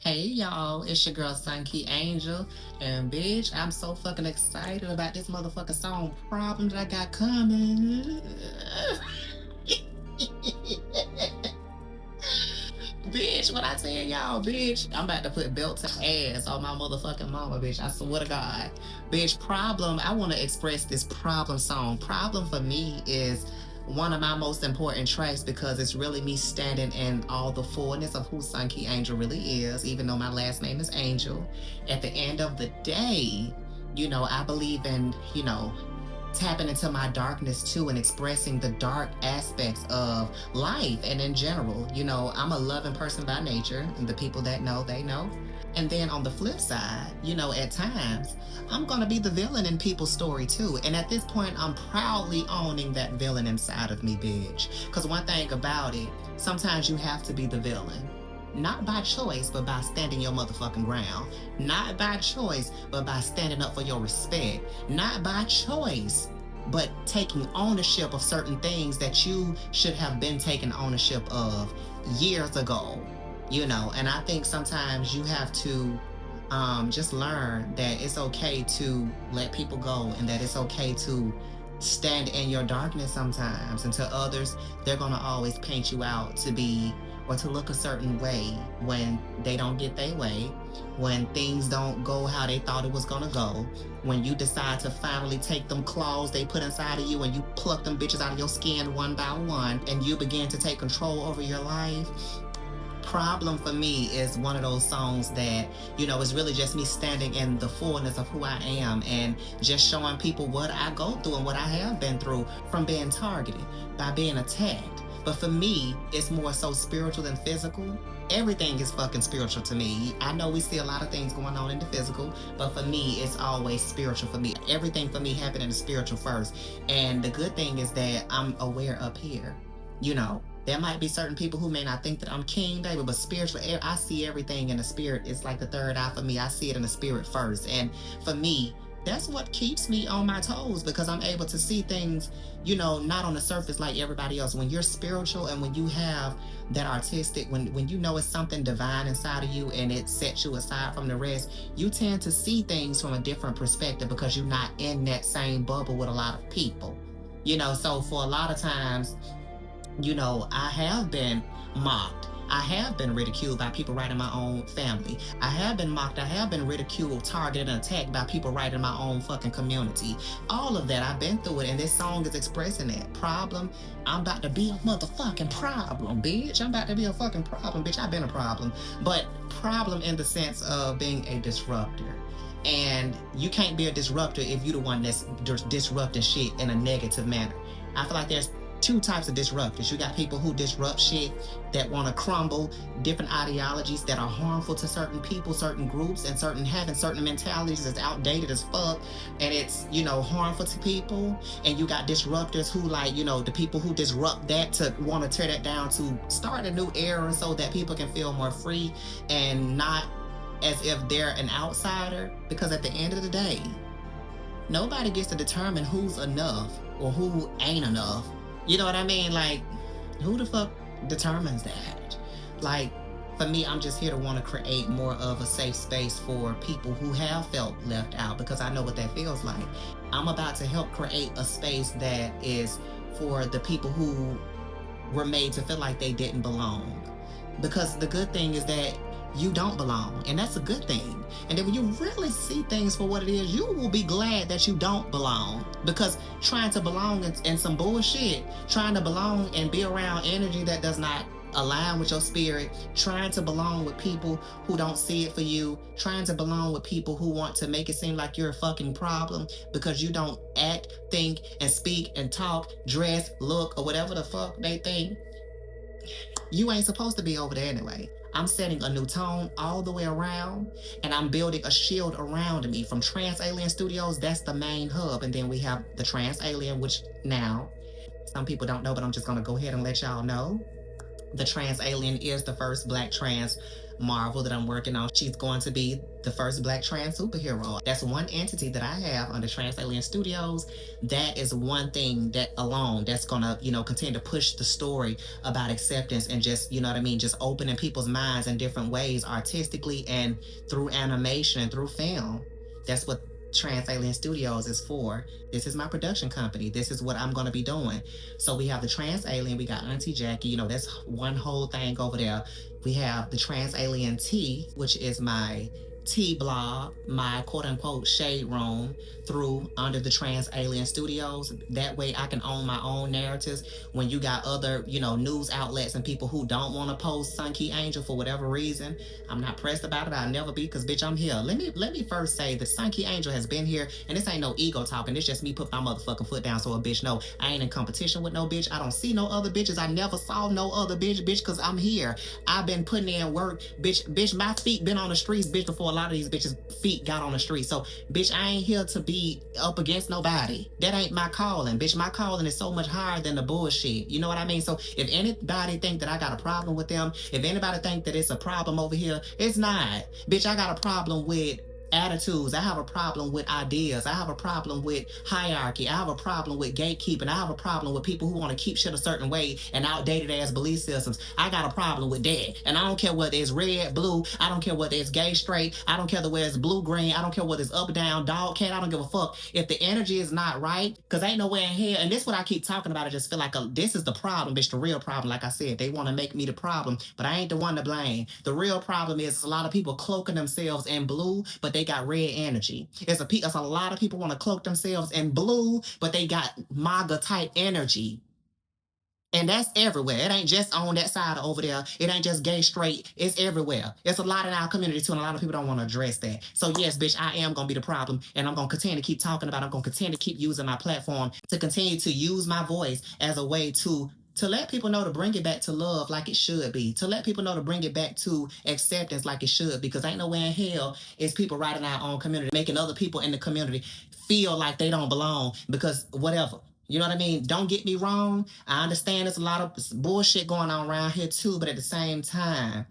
Hey y'all, it's your girl Sunkee Angel, and bitch, I'm so fucking excited about this motherfucking song problem that I got coming. Bitch, what I tell y'all, bitch, I'm about to put belt to ass on my motherfucking mama, bitch. I swear to God. Bitch, problem, I want to express this problem song. Problem for me is one of my most important tracks because it's really me standing in all the fullness of who Sunkee Angel really is, even though my last name is Angel. At the end of the day, I believe in, tapping into my darkness too and expressing the dark aspects of life and in general. I'm a loving person by nature, and the people that know, they know. And then on the flip side, at times, I'm gonna be the villain in people's story too. And at this point, I'm proudly owning that villain inside of me, bitch. Because one thing about it, sometimes you have to be the villain. Not by choice, but by standing your motherfucking ground. Not by choice, but by standing up for your respect. Not by choice, but taking ownership of certain things that you should have been taking ownership of years ago. And I think sometimes you have to just learn that it's okay to let people go and that it's okay to stand in your darkness sometimes. And to others, they're going to always paint you out to be or to look a certain way when they don't get their way, when things don't go how they thought it was gonna go, when you decide to finally take them claws they put inside of you and you pluck them bitches out of your skin one by one and you begin to take control over your life. Problem for me is one of those songs that, is really just me standing in the fullness of who I am and just showing people what I go through and what I have been through from being targeted, by being attacked. But for me, it's more so spiritual than physical. Everything is fucking spiritual to me. I know we see a lot of things going on in the physical, but for me, it's always spiritual for me. Everything for me happened in the spiritual first. And the good thing is that I'm aware up here. There might be certain people who may not think that I'm king, baby, but spiritual, I see everything in the spirit. It's like the third eye for me. I see it in the spirit first. And for me, that's what keeps me on my toes because I'm able to see things, not on the surface like everybody else. When you're spiritual and when you have that artistic, when you know it's something divine inside of you and it sets you aside from the rest, you tend to see things from a different perspective because you're not in that same bubble with a lot of people. So for a lot of times, I have been mocked. I have been ridiculed by people right in my own family. I have been mocked. I have been ridiculed, targeted, and attacked by people right in my own fucking community. All of that, I've been through it, and this song is expressing that. Problem, I'm about to be a motherfucking problem, bitch. I'm about to be a fucking problem, bitch. I've been a problem. But problem in the sense of being a disruptor. And you can't be a disruptor if you're the one that's disrupting shit in a negative manner. I feel like there's two types of disruptors. You got people who disrupt shit that want to crumble different ideologies that are harmful to certain people, certain groups, and having certain mentalities that's outdated as fuck, and it's harmful to people. And you got disruptors who the people who disrupt that to want to tear that down to start a new era so that people can feel more free and not as if they're an outsider. Because at the end of the day, nobody gets to determine who's enough or who ain't enough. You know what I mean? Like, who the fuck determines that? Like, for me, I'm just here to want to create more of a safe space for people who have felt left out because I know what that feels like. I'm about to help create a space that is for the people who were made to feel like they didn't belong. Because the good thing is that you don't belong, and that's a good thing. And then when you really see things for what it is, you will be glad that you don't belong. Because trying to belong in some bullshit, trying to belong and be around energy that does not align with your spirit, trying to belong with people who don't see it for you, trying to belong with people who want to make it seem like you're a fucking problem because you don't act, think, and speak and talk, dress, look, or whatever the fuck they think. You ain't supposed to be over there anyway. I'm setting a new tone all the way around, and I'm building a shield around me. From TransAlien Studios, that's the main hub. And then we have the TransAlien, which now some people don't know, but I'm just going to go ahead and let y'all know. The TransAlien is the first Black trans Marvel that I'm working on. She's going to be the first Black trans superhero. That's one entity that I have under TransAlien Studios. That is one thing that alone that's gonna, continue to push the story about acceptance and just, just opening people's minds in different ways, artistically and through animation and through film. That's what TransAlien Studios is for. This is my production company. This is what I'm going to be doing. So we have the TransAlien. We got Auntie Jackie. That's one whole thing over there. We have the TransAlien Tea, which is my tea blog, my quote unquote shade room through under the TransAlien Studios. That way I can own my own narratives. When you got other, news outlets and people who don't want to post Sunkee Angel for whatever reason, I'm not pressed about it. I'll never be, because bitch, I'm here. Let me first say that Sunkee Angel has been here, and this ain't no ego talking. It's just me putting my motherfucking foot down so a bitch know I ain't in competition with no bitch. I don't see no other bitches. I never saw no other bitch, because I'm here. I've been putting in work, bitch, my feet been on the streets, bitch, before a lot of these bitches' feet got on the street. So, bitch, I ain't here to be up against nobody. That ain't my calling, bitch. My calling is so much higher than the bullshit. You know what I mean? So, if anybody think that I got a problem with them, if anybody think that it's a problem over here, it's not. Bitch, I got a problem with attitudes. I have a problem with ideas. I have a problem with hierarchy. I have a problem with gatekeeping. I have a problem with people who want to keep shit a certain way and outdated ass belief systems. I got a problem with that. And I don't care whether it's red, blue. I don't care whether it's gay, straight. I don't care whether it's blue, green. I don't care whether it's up, down, dog, cat. I don't give a fuck. If the energy is not right, because ain't nowhere in here, and this is what I keep talking about. I just feel like this is the problem, bitch, the real problem. Like I said, they want to make me the problem, but I ain't the one to blame. The real problem is a lot of people cloaking themselves in blue, but they got red energy. It's a lot of people want to cloak themselves in blue, but they got MAGA type energy. And that's everywhere. It ain't just on that side over there. It ain't just gay, straight. It's everywhere. It's a lot in our community too, and a lot of people don't want to address that. So yes, bitch, I am going to be the problem, and I'm going to continue to keep talking about it. I'm going to continue to keep using my platform to continue to use my voice as a way to let people know to bring it back to love like it should be. To let people know to bring it back to acceptance like it should. Because ain't nowhere in hell is people right in our own community making other people in the community feel like they don't belong because whatever. You know what I mean? Don't get me wrong. I understand there's a lot of bullshit going on around here too, but at the same time,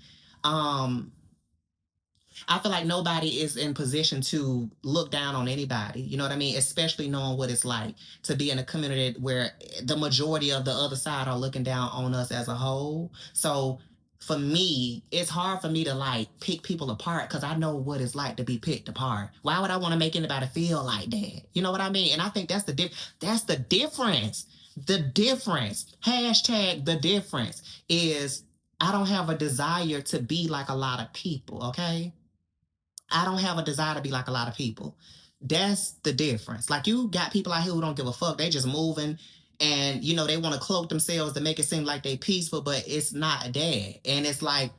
I feel like nobody is in position to look down on anybody. You know what I mean? Especially knowing what it's like to be in a community where the majority of the other side are looking down on us as a whole. So for me, it's hard for me to like pick people apart because I know what it's like to be picked apart. Why would I want to make anybody feel like that? You know what I mean? And I think that's the difference. The difference. Hashtag the difference is I don't have a desire to be like a lot of people, okay? I don't have a desire to be like a lot of people. That's the difference. Like you got people out here who don't give a fuck. They just moving and, they want to cloak themselves to make it seem like they peaceful, but it's not that. And it's like,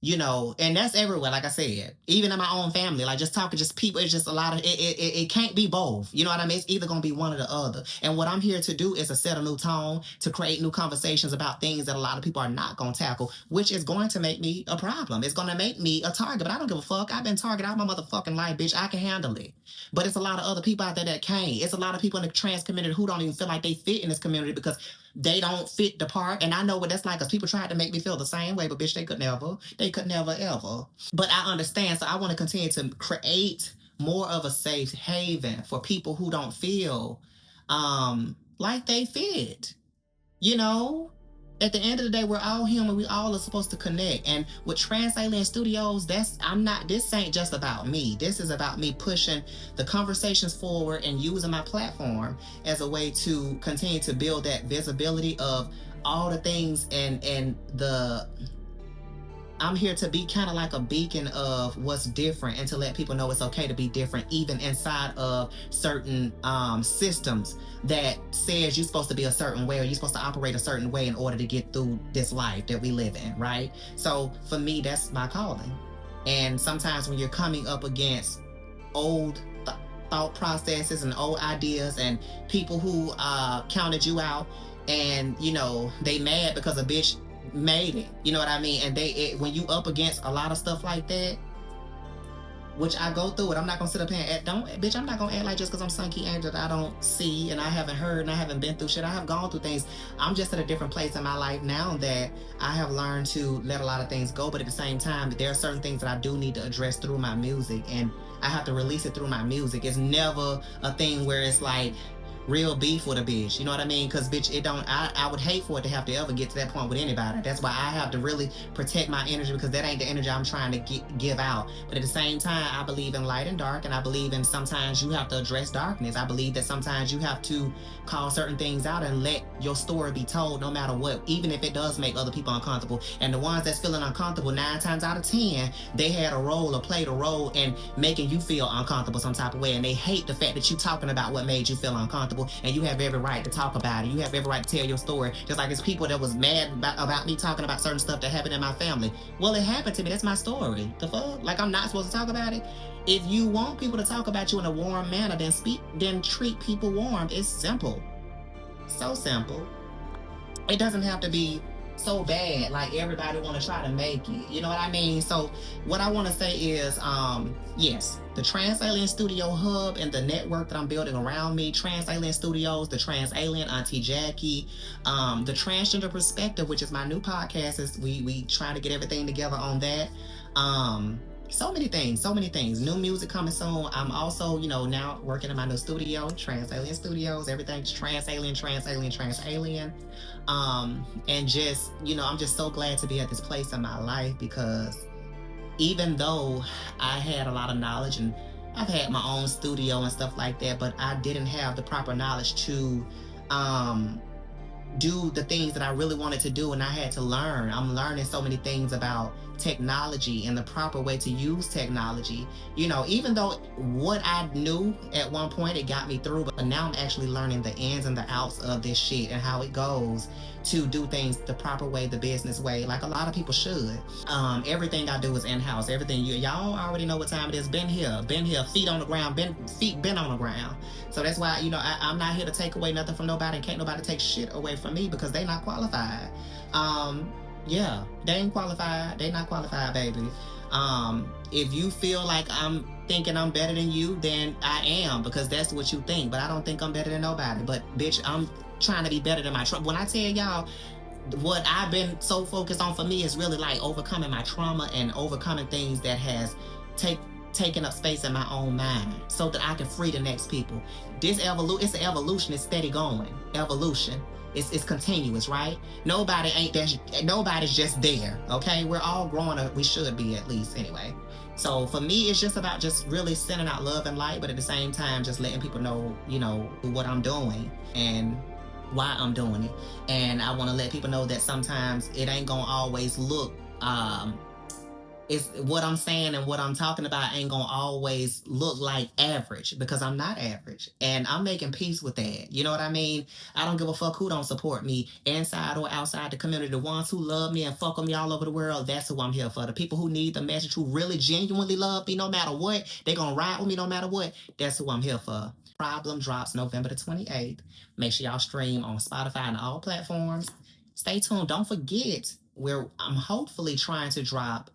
and that's everywhere, like I said, even in my own family, like just talking, just people, it's just a lot of, it can't be both. You know what I mean? It's either going to be one or the other. And what I'm here to do is to set a new tone, to create new conversations about things that a lot of people are not going to tackle, which is going to make me a problem. It's going to make me a target, but I don't give a fuck. I've been targeted all my motherfucking life, bitch. I can handle it. But it's a lot of other people out there that can't. It's a lot of people in the trans community who don't even feel like they fit in this community because they don't fit the part. And I know what that's like because people tried to make me feel the same way, but bitch, they could never ever. But I understand. So I want to continue to create more of a safe haven for people who don't feel like they fit. At the end of the day, we're all human. We all are supposed to connect. And with TransAlien Studios, this ain't just about me. This is about me pushing the conversations forward and using my platform as a way to continue to build that visibility of all the things and I'm here to be kind of like a beacon of what's different and to let people know it's okay to be different, even inside of certain systems that says you're supposed to be a certain way or you're supposed to operate a certain way in order to get through this life that we live in, right? So for me, that's my calling. And sometimes when you're coming up against old thought processes and old ideas and people who counted you out and, they mad because a bitch made it, you know what I mean? And when you up against a lot of stuff like that, which I go through it. I'm not gonna sit up here and act, bitch, I'm not gonna act like just because I'm Sunkee and that I don't see and I haven't heard and I haven't been through shit. I have gone through things. I'm just at a different place in my life now that I have learned to let a lot of things go, but at the same time, there are certain things that I do need to address through my music, and I have to release it through my music. It's never a thing where it's like real beef with a bitch. You know what I mean? Because bitch, it don't. I would hate for it to have to ever get to that point with anybody. That's why I have to really protect my energy, because that ain't the energy I'm trying to give out. But at the same time, I believe in light and dark, and I believe in sometimes you have to address darkness. I believe that sometimes you have to call certain things out and let your story be told, no matter what, even if it does make other people uncomfortable. And the ones that's feeling uncomfortable, 9 times out of 10, they had a role or played a role in making you feel uncomfortable some type of way, and they hate the fact that you talking about what made you feel uncomfortable. And you have every right to talk about it. You have every right to tell your story. Just like it's people that was mad about me talking about certain stuff that happened in my family. Well, it happened to me. That's my story. The fuck? Like, I'm not supposed to talk about it? If you want people to talk about you in a warm manner, then treat people warm. It's simple. So simple. It doesn't have to be so bad like everybody want to try to make it. You know what I mean? So what I want to say is, yes, the TransAlien Studio Hub and the network that I'm building around me, TransAlien Studios, the TransAlien, Auntie Jackie, the Transgender Perspective, which is my new podcast. Is we trying to get everything together on that. So many things. New music coming soon. I'm also, now working in my new studio, TransAlien Studios. Everything's TransAlien. And just, I'm just so glad to be at this place in my life, because even though I had a lot of knowledge and I've had my own studio and stuff like that, but I didn't have the proper knowledge to do the things that I really wanted to do, and I had to learn. I'm learning so many things about technology and the proper way to use technology. Even though what I knew at one point, it got me through, but now I'm actually learning the ins and the outs of this shit and how it goes to do things the proper way, the business way, like a lot of people should. Everything I do is in-house. Everything y'all already know what time it is. Been here, feet on the ground, been on the ground. So that's why, I'm not here to take away nothing from nobody, and can't nobody take shit away from me, because they not qualified. Yeah, they ain't qualified. They not qualified, baby. If you feel like I'm thinking I'm better than you, then I am, because that's what you think. But I don't think I'm better than nobody. But bitch, I'm trying to be better than my trauma. When I tell y'all, what I've been so focused on for me is really like overcoming my trauma and overcoming things that has taking up space in my own mind, so that I can free the next people. It's an evolution. It's steady going. Evolution. It's continuous, right? Nobody's just there, okay? We're all growing up. We should be, at least, anyway. So for me, it's just about just really sending out love and light, but at the same time, just letting people know, what I'm doing and why I'm doing it. And I want to let people know that sometimes it ain't gonna always look it's what I'm saying and what I'm talking about ain't gonna always look like average, because I'm not average, and I'm making peace with that. You know what I mean? I don't give a fuck who don't support me, inside or outside the community. The ones who love me and fuck with me all over the world, that's who I'm here for. The people who need the message, who really genuinely love me no matter what, they gonna ride with me no matter what, that's who I'm here for. Problem drops November the 28th. Make sure y'all stream on Spotify and all platforms. Stay tuned. Don't forget, I'm hopefully trying to drop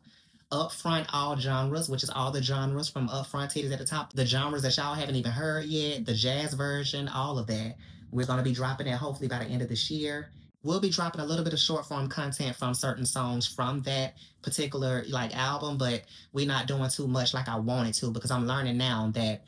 Upfront All Genres, which is all the genres from Upfront Titties at the top, the genres that y'all haven't even heard yet, the jazz version, all of that. We're going to be dropping that hopefully by the end of this year. We'll be dropping a little bit of short form content from certain songs from that particular album, but we're not doing too much like I wanted to, because I'm learning now that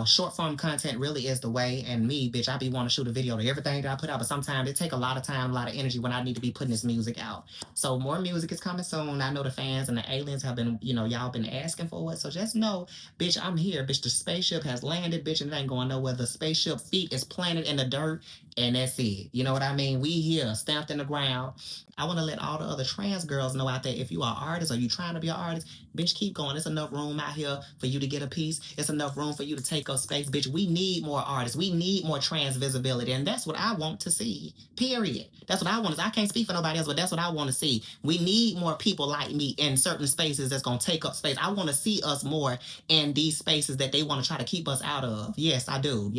short form content really is the way. And me, bitch, I be wanting to shoot a video to everything that I put out, but sometimes it take a lot of time, a lot of energy when I need to be putting this music out. So more music is coming soon. I know the fans and the aliens have been, y'all been asking for it. So just know, bitch, I'm here. Bitch, the spaceship has landed, bitch, and it ain't going nowhere. The spaceship feet is planted in the dirt, and that's it. You know what I mean? We here, stamped in the ground. I want to let all the other trans girls know out there, if you are an artist or you trying to be an artist, bitch, keep going. There's enough room out here for you to get a piece. It's enough room for you to take up space, bitch. We need more artists. We need more trans visibility, and that's what I want to see, period. That's what I want to see. I can't speak for nobody else, but that's what I want to see. We need more people like me in certain spaces that's going to take up space. I want to see us more in these spaces that they want to try to keep us out of. Yes, I do.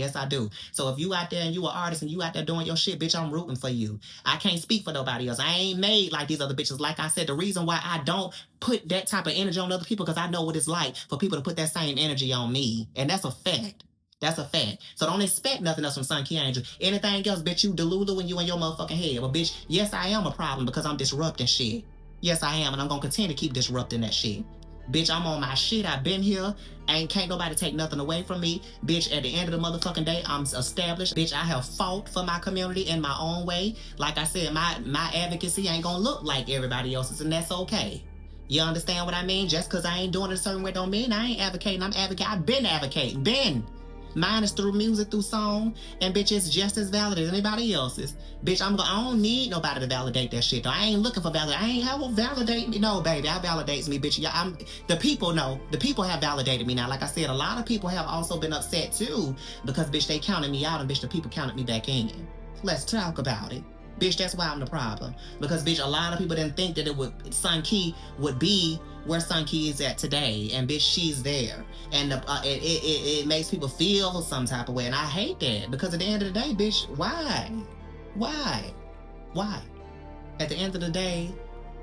So if you out there and you an artist and you out out there doing your shit, bitch, I'm rooting for you. I can't speak for nobody else. I ain't made like these other bitches. Like I said, the reason why I don't put that type of energy on other people, because I know what it's like for people to put that same energy on me. And that's a fact. That's a fact. So don't expect nothing else from Sunkee Angel. Anything else, bitch, you delulu when you in your motherfucking head. But bitch, yes, I am a problem because I'm disrupting shit. Yes, I am, and I'm gonna continue to keep disrupting that shit. Bitch, I'm on my shit. I've been here. Can't nobody take nothing away from me. Bitch, at the end of the motherfucking day, I'm established. Bitch, I have fought for my community in my own way. Like I said, my advocacy ain't gonna look like everybody else's, and that's okay. You understand what I mean? Just because I ain't doing it a certain way don't mean I ain't advocating. I'm advocating. I've been advocating. Mine is through music, through song, and bitch, it's just as valid as anybody else's. Bitch, I don't need nobody to validate that shit. Though. I ain't looking for validation. I ain't have to validate me. No, baby, that validates me, bitch. Yeah, the people know. The people have validated me now. Like I said, a lot of people have also been upset too because, bitch, they counted me out and, bitch, the people counted me back in. Let's talk about it. Bitch, that's why I'm the problem. Because, bitch, a lot of people didn't think that Sunkee would be where Sunkee is at today. And, bitch, she's there. And it makes people feel some type of way. And I hate that. Because at the end of the day, bitch, why? Why? At the end of the day,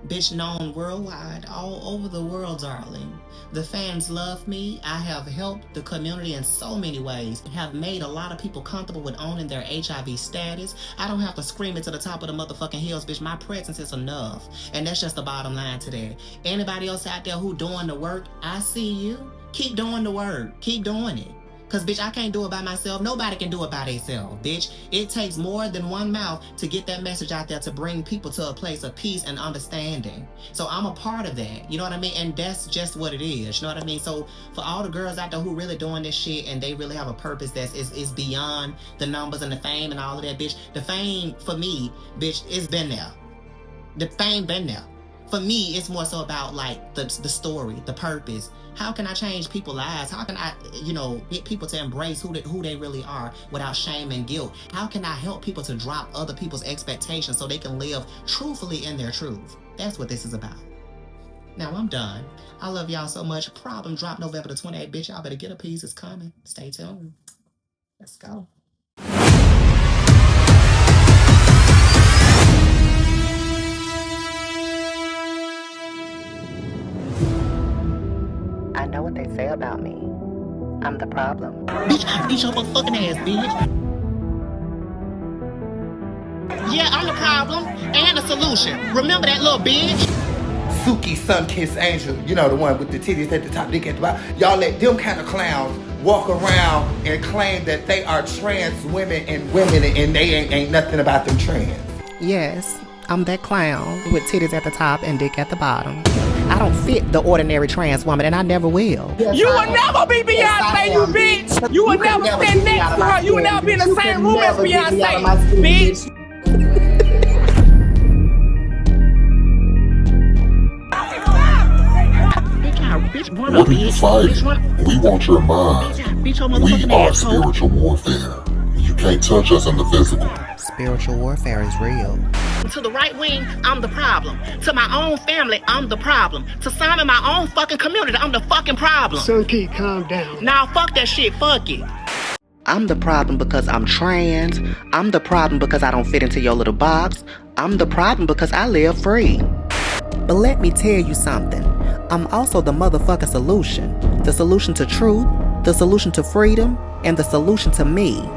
bitch, known worldwide, all over the world, darling. The fans love me. I have helped the community in so many ways. Have made a lot of people comfortable with owning their HIV status. I don't have to scream it to the top of the motherfucking hills, bitch. My presence is enough. And that's just the bottom line today. Anybody else out there who doing the work, I see you. Keep doing the work. Keep doing it. Because, bitch, I can't do it by myself. Nobody can do it by themselves, bitch. It takes more than one mouth to get that message out there to bring people to a place of peace and understanding. So I'm a part of that. You know what I mean? And that's just what it is. You know what I mean? So for all the girls out there who really doing this shit and they really have a purpose that is beyond the numbers and the fame and all of that, bitch. The fame, for me, bitch, it's been there. The fame been there. For me, it's more so about, like, the story, the purpose. How can I change people's lives? How can I, get people to embrace who they really are without shame and guilt? How can I help people to drop other people's expectations so they can live truthfully in their truth? That's what this is about. Now, I'm done. I love y'all so much. Problem drop November the 28th. Bitch, y'all better get a piece. It's coming. Stay tuned. Let's go. I know what they say about me. I'm the problem. Bitch, I beat your motherfucking ass, bitch. Yeah, I'm the problem and the solution. Remember that little bitch? Sunkee, Sun-Kissed Angel, you know, the one with the titties at the top, dick at the bottom. Y'all let them kind of clowns walk around and claim that they are trans women and they ain't nothing about them trans. Yes, I'm that clown with titties at the top and dick at the bottom. I don't fit the ordinary trans woman, and I never will. Yes, you will never be Beyonce, you bitch! You will never stand next to her. You will never be in the same room as Beyonce, bitch! What are you fighting? We want your mind. We are spiritual warfare. You can't touch us in the physical. Spiritual warfare is real. To the right wing, I'm the problem. To my own family, I'm the problem. To some in my own fucking community, I'm the fucking problem. Sunkee, calm down. Nah, fuck that shit, fuck it. I'm the problem because I'm trans. I'm the problem because I don't fit into your little box. I'm the problem because I live free. But let me tell you something. I'm also the motherfucking solution. The solution to truth, the solution to freedom, and the solution to me.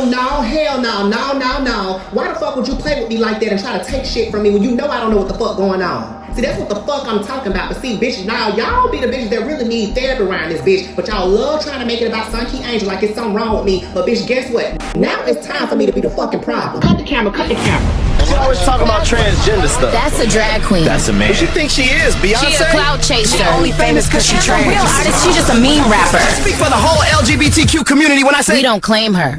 No, hell no. Why the fuck would you play with me like that and try to take shit from me when you know I don't know what the fuck going on? See, that's what the fuck I'm talking about. But see, bitches, now y'all be the bitches that really need therapy around this bitch. But y'all love trying to make it about Sunkee Angel like it's something wrong with me. But bitch, guess what? Now it's time for me to be the fucking problem. Cut the camera. She always talk about transgender stuff. That's a drag queen. That's a man. Who she thinks she is, Beyonce? She a clout chaser. She only famous because she trans. Real artist, she's just a meme rapper. I speak for the whole LGBTQ community when I say we don't claim her.